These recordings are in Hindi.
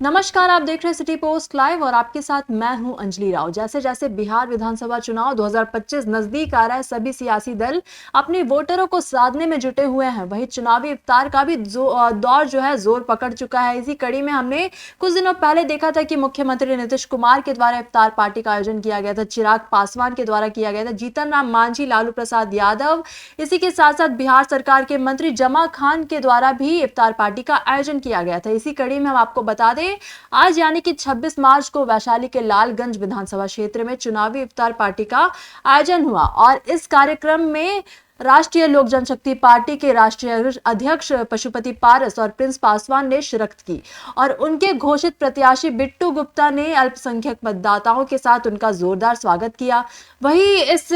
नमस्कार, आप देख रहे हैं सिटी पोस्ट लाइव और आपके साथ मैं हूं अंजलि राव। जैसे जैसे बिहार विधानसभा चुनाव 2025 नजदीक आ रहा है, सभी सियासी दल अपने वोटरों को साधने में जुटे हुए हैं। वहीं चुनावी इफ्तार का भी दौर जो है जोर पकड़ चुका है। इसी कड़ी में हमने कुछ दिनों पहले देखा था कि मुख्यमंत्री नीतीश कुमार के द्वारा इफ्तार पार्टी का आयोजन किया गया था, चिराग पासवान के द्वारा किया गया था, जीतन राम मांझी, लालू प्रसाद यादव, इसी के साथ साथ बिहार सरकार के मंत्री जमा खान के द्वारा भी इफ्तार पार्टी का आयोजन किया गया था। इसी कड़ी में हम आपको बता दें, आज यानी कि 26 मार्च को वैशाली के लालगंज विधानसभा क्षेत्र में चुनावी इफ्तार पार्टी का आयोजन हुआ और इस कार्यक्रम में राष्ट्रीय लोक जनशक्ति पार्टी के राष्ट्रीय अध्यक्ष पशुपति पारस और प्रिंस पासवान ने शिरकत की और उनके घोषित प्रत्याशी बिट्टू गुप्ता ने अल्पसंख्यक मतदाताओं के साथ उनका जोरदार स्वागत किया। वहीं इस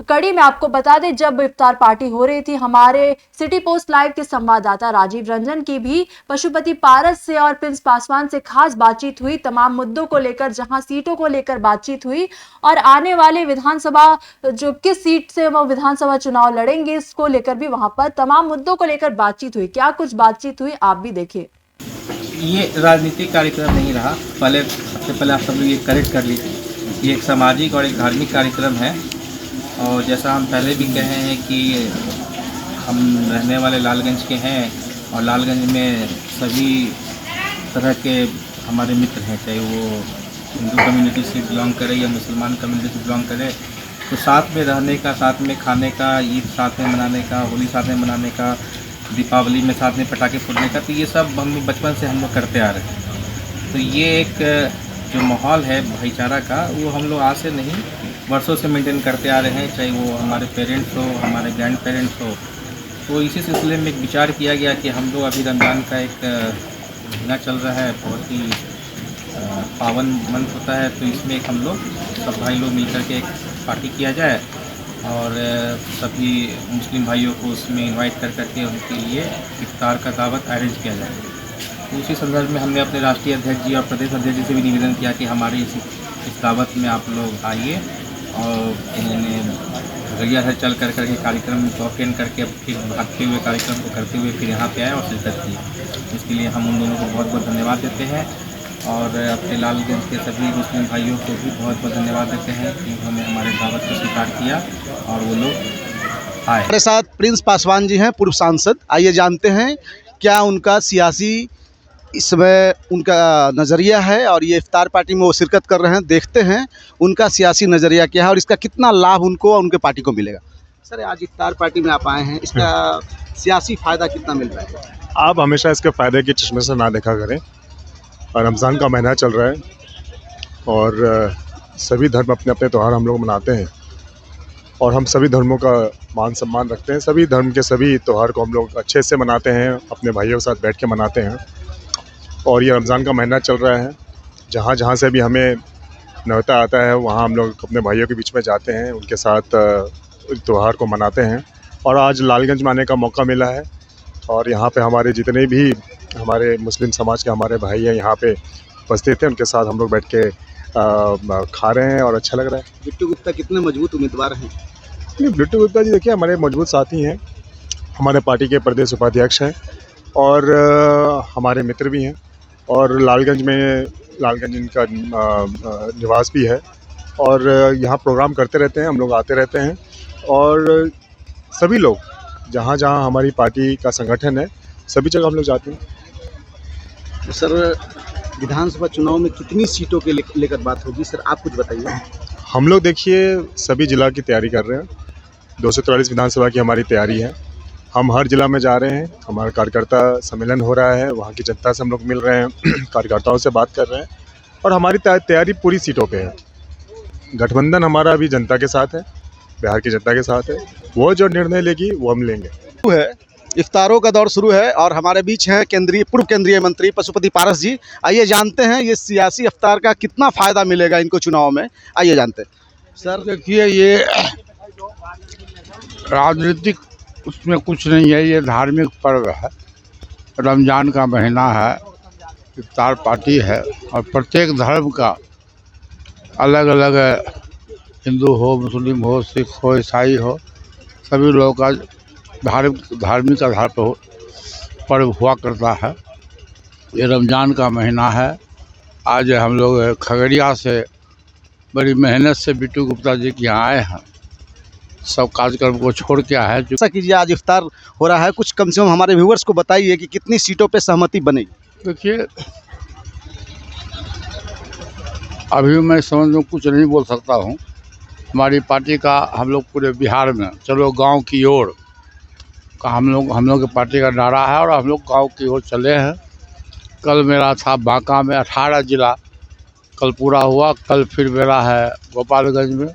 कड़ी में आपको बता दें, जब इफ्तार पार्टी हो रही थी, हमारे सिटी पोस्ट लाइव के संवाददाता राजीव रंजन की भी पशुपति पारस से और प्रिंस पासवान से खास बातचीत हुई। तमाम मुद्दों को लेकर, जहां सीटों को लेकर बातचीत हुई और आने वाले विधानसभा जो किस सीट से वो विधानसभा चुनाव लड़ेंगे, इसको लेकर भी वहां पर तमाम मुद्दों को लेकर बातचीत हुई। क्या कुछ बातचीत हुई, आप भी देखिए। ये राजनीतिक कार्यक्रम नहीं रहा। सबसे पहले आप सब लोग ये करेक्ट कर लीजिए, ये एक सामाजिक और एक धार्मिक कार्यक्रम है। और जैसा हम पहले भी कहे हैं कि हम रहने वाले लालगंज के हैं और लालगंज में सभी तरह के हमारे मित्र हैं, चाहे वो हिंदू कम्युनिटी से बिलोंग करे या मुसलमान कम्युनिटी से बिलोंग करे। तो साथ में रहने का, साथ में खाने का, ईद साथ में मनाने का, होली साथ में मनाने का, दीपावली में साथ में पटाखे फोड़ने का, तो ये सब हम बचपन से हम लोग करते आ रहे हैं। तो ये एक जो माहौल है भाईचारा का, वो हम लोग आज से नहीं वर्षों से मेंटेन करते आ रहे हैं, चाहे वो हमारे पेरेंट्स हो, हमारे ग्रैंड पेरेंट्स हो। तो इसी सिलसिले में एक विचार किया गया कि हम लोग अभी रमज़ान का एक महीना चल रहा है, बहुत ही पावन मंथ होता है, तो इसमें एक हम लोग सब भाई लोग मिलकर के एक पार्टी किया जाए और सभी मुस्लिम भाइयों को उसमें इनवाइट कर करके उनके लिए इफ्तार का दावत अरेंज किया जाए। तो उसी संदर्भ में हमने अपने राष्ट्रीय अध्यक्ष जी और प्रदेश अध्यक्ष जी से भी निवेदन किया कि हमारे इस दावत में आप लोग आइए। और उन्होंने खगड़िया से चल कर करके कार्यक्रम को अटेंड करके फिर भागते हुए कार्यक्रम को करते हुए फिर यहाँ पे आए और शिरकत की। इसके लिए हम उन दोनों को बहुत बहुत धन्यवाद देते हैं और अपने लालगंज के सभी मुस्लिम भाइयों को भी बहुत बहुत धन्यवाद देते हैं कि उन्होंने हमारे दावत को स्वीकार किया और वो लोग आए। हमारे साथ प्रिंस पासवान जी हैं, पूर्व सांसद। आइए जानते हैं क्या उनका सियासी इस समय उनका नज़रिया है और ये इफ्तार पार्टी में वो शिरकत कर रहे हैं। देखते हैं उनका सियासी नज़रिया क्या है और इसका कितना लाभ उनको और उनके पार्टी को मिलेगा। सर, आज इफ्तार पार्टी में आप आए हैं, इसका सियासी फ़ायदा कितना मिल रहा है? आप हमेशा इसके फ़ायदे के चश्मे से ना देखा करें। रमज़ान का महीना चल रहा है और सभी धर्म अपने अपने त्यौहार हम लोग मनाते हैं और हम सभी धर्मों का मान सम्मान रखते हैं। सभी धर्म के सभी त्यौहार को हम लोग अच्छे से मनाते हैं, अपने भाइयों के साथ बैठ के मनाते हैं। और ये रमज़ान का महीना चल रहा है, जहाँ जहाँ से भी हमें न्योता आता है वहाँ हम लोग अपने भाइयों के बीच में जाते हैं, उनके साथ त्यौहार को मनाते हैं। और आज लालगंज में आने का मौका मिला है और यहाँ पे हमारे जितने भी हमारे मुस्लिम समाज के हमारे भाई हैं यहाँ पे उपस्थित हैं, उनके साथ हम लोग बैठ के खा रहे हैं और अच्छा लग रहा है। बिट्टू गुप्ता कितने मजबूत उम्मीदवार हैं? बिट्टू गुप्ता जी देखिए हमारे मजबूत साथी हैं, हमारे पार्टी के प्रदेश उपाध्यक्ष हैं और हमारे मित्र भी हैं और लालगंज इनका निवास भी है और यहाँ प्रोग्राम करते रहते हैं, हम लोग आते रहते हैं और सभी लोग जहाँ जहाँ हमारी पार्टी का संगठन है सभी जगह हम लोग जाते हैं। तो सर, विधानसभा चुनाव में कितनी सीटों के लेकर बात होगी? सर, आप कुछ बताइए। हम लोग देखिए सभी जिला की तैयारी कर रहे हैं, 243 विधानसभा की हमारी तैयारी है। हम हर जिला में जा रहे हैं, हमारा कार्यकर्ता सम्मेलन हो रहा है, वहाँ की जनता से हम लोग मिल रहे हैं, कार्यकर्ताओं से बात कर रहे हैं और हमारी तैयारी पूरी सीटों पे है। गठबंधन हमारा अभी जनता के साथ है, बिहार की जनता के साथ है, वो जो निर्णय लेगी वो हम लेंगे। है इफ्तारों का दौर शुरू है और हमारे बीच हैं पूर्व केंद्रीय मंत्री पशुपति पारस जी। आइए जानते हैं ये सियासी इफ्तार का कितना फ़ायदा मिलेगा इनको चुनाव में। आइए जानते हैं। सर देखिए, ये राजनीतिक उसमें कुछ नहीं है, ये धार्मिक पर्व है, रमज़ान का महीना है, इफ्तार पार्टी है और प्रत्येक धर्म का अलग अलग, हिंदू हो, मुस्लिम हो, सिख हो, ईसाई हो, सभी लोगों का धार्मिक आधार पर पर्व हुआ करता है। ये रमज़ान का महीना है आज हम लोग खगड़िया से बड़ी मेहनत से बिट्टू गुप्ता जी के यहाँ आए हैं, सब कार्यक्रम को छोड़ के आए हैं। ऐसा कीजिए, आज इफ्तार हो रहा है, कुछ कम से कम हमारे व्यूवर्स को बताइए कि कितनी सीटों पे सहमति बनेगी। देखिए, अभी मैं समझ में कुछ नहीं बोल सकता हूँ। हमारी पार्टी का हम लोग पूरे बिहार में चलो गांव की ओर का हम लोग की पार्टी का नारा है और हम लोग गांव की ओर चले हैं। कल मेरा था बांका में 18 जिला कल पूरा हुआ, कल फिर मेरा है गोपालगंज में,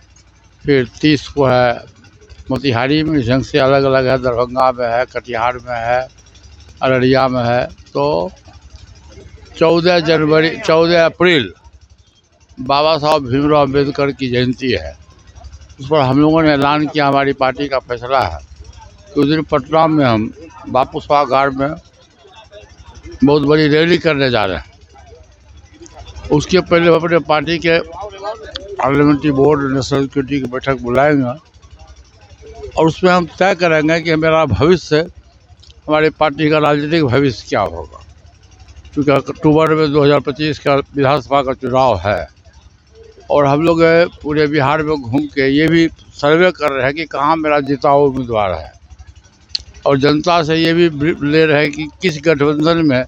फिर 30 को है मोतिहारी में, ढंग से अलग अलग है, दरभंगा में है, कटिहार में है, अररिया में है। तो 14 अप्रैल बाबा साहब भीमराव अम्बेडकर की जयंती है, उस पर हम लोगों ने ऐलान किया, हमारी पार्टी का फैसला है कि उस दिन पटना में हम बापू सभागार में बहुत बड़ी रैली करने जा रहे हैं। उसके पहले हम अपने पार्टी के पार्लियामेंट्री बोर्ड नेशनल सिक्योरिटी की बैठक बुलाएंगे और उसमें हम तय करेंगे कि मेरा भविष्य, हमारी पार्टी का राजनीतिक भविष्य क्या होगा, क्योंकि अक्टूबर में 2025 का विधानसभा का चुनाव है और हम लोग पूरे बिहार में घूम के ये भी सर्वे कर रहे हैं कि कहाँ मेरा जीता हुआ उम्मीदवार है और जनता से ये भी ले रहे हैं कि किस गठबंधन में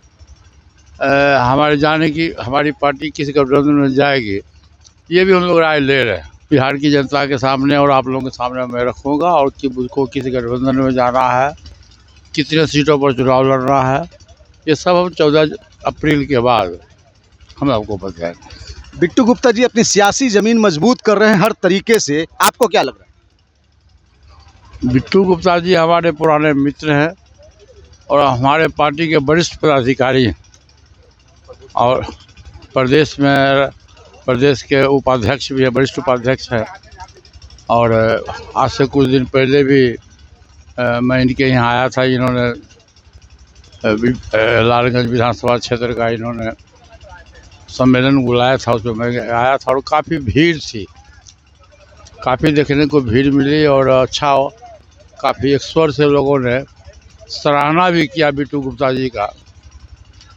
हमारे जाने की, हमारी पार्टी किस गठबंधन में जाएगी, ये भी हम लोग राय ले रहे हैं। बिहार की जनता के सामने और आप लोगों के सामने मैं रखूँगा और कि मुझको किस गठबंधन में जाना है, कितने सीटों पर चुनाव लड़ना है, ये सब हम 14 अप्रैल के बाद हम आपको बताएंगे। बिट्टू गुप्ता जी अपनी सियासी ज़मीन मजबूत कर रहे हैं हर तरीके से, आपको क्या लग रहा है? बिट्टू गुप्ता जी हमारे पुराने मित्र हैं और हमारे पार्टी के वरिष्ठ पदाधिकारी हैं और प्रदेश के उपाध्यक्ष भी है, वरिष्ठ उपाध्यक्ष हैं। और आज से कुछ दिन पहले भी मैं इनके यहाँ आया था, इन्होंने लालगंज विधानसभा क्षेत्र का इन्होंने सम्मेलन बुलाया था, उसमें मैं आया था और काफ़ी भीड़ थी, काफ़ी देखने को भीड़ मिली और अच्छा काफ़ी एक स्वर से लोगों ने सराहना भी किया बिट्टू गुप्ता जी का।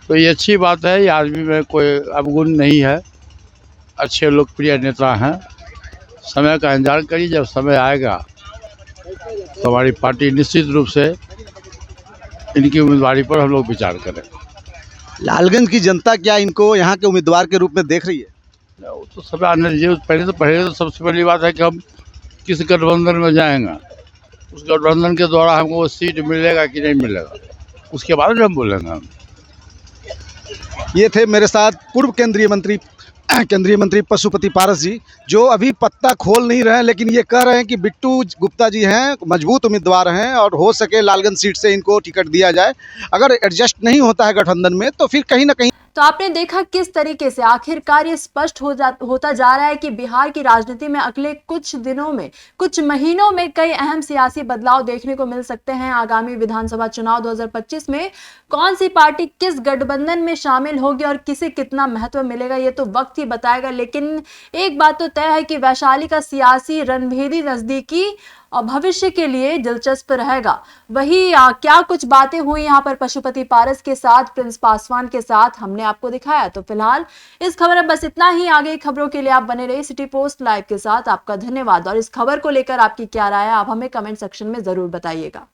तो ये अच्छी बात है, ये आदमी में कोई अवगुण नहीं है, अच्छे लोकप्रिय नेता हैं। समय का इंतजार करिए, जब समय आएगा तो हमारी पार्टी निश्चित रूप से इनकी उम्मीदवारी पर हम लोग विचार करें। लालगंज की जनता क्या इनको यहाँ के उम्मीदवार के रूप में देख रही है? वो तो सब आने दीजिए। पहले तो सबसे पहली बात है कि हम किस गठबंधन में जाएंगे, उस गठबंधन के द्वारा हमको वो सीट मिलेगा कि नहीं मिलेगा, उसके बाद में हम बोलेंगे। हम ये थे मेरे साथ पूर्व केंद्रीय मंत्री पशुपति पारस जी, जो अभी पत्ता खोल नहीं रहे हैं, लेकिन ये कह रहे हैं कि बिट्टू गुप्ता जी हैं, मजबूत उम्मीदवार हैं और हो सके लालगंज सीट से इनको टिकट दिया जाए। अगर एडजस्ट नहीं होता है गठबंधन में तो फिर कहीं ना कहीं। तो आपने देखा किस तरीके से आखिरकार ये स्पष्ट होता जा रहा है कि बिहार की राजनीति में अगले कुछ दिनों में, कुछ महीनों में कई अहम सियासी बदलाव देखने को मिल सकते हैं। आगामी विधानसभा चुनाव 2025 में कौन सी पार्टी किस गठबंधन में शामिल होगी और किसे कितना महत्व मिलेगा, ये तो वक्त ही बताएगा। लेकिन एक बात तो तय है कि वैशाली का सियासी रणभेदी नजदीकी और भविष्य के लिए दिलचस्प रहेगा। वही क्या कुछ बातें हुई यहाँ पर पशुपति पारस के साथ, प्रिंस पासवान के साथ, हमने आपको दिखाया। तो फिलहाल इस खबर में बस इतना ही। आगे खबरों के लिए आप बने रहिए सिटी पोस्ट लाइव के साथ। आपका धन्यवाद और इस खबर को लेकर आपकी क्या राय है, आप हमें कमेंट सेक्शन में जरूर बताइएगा।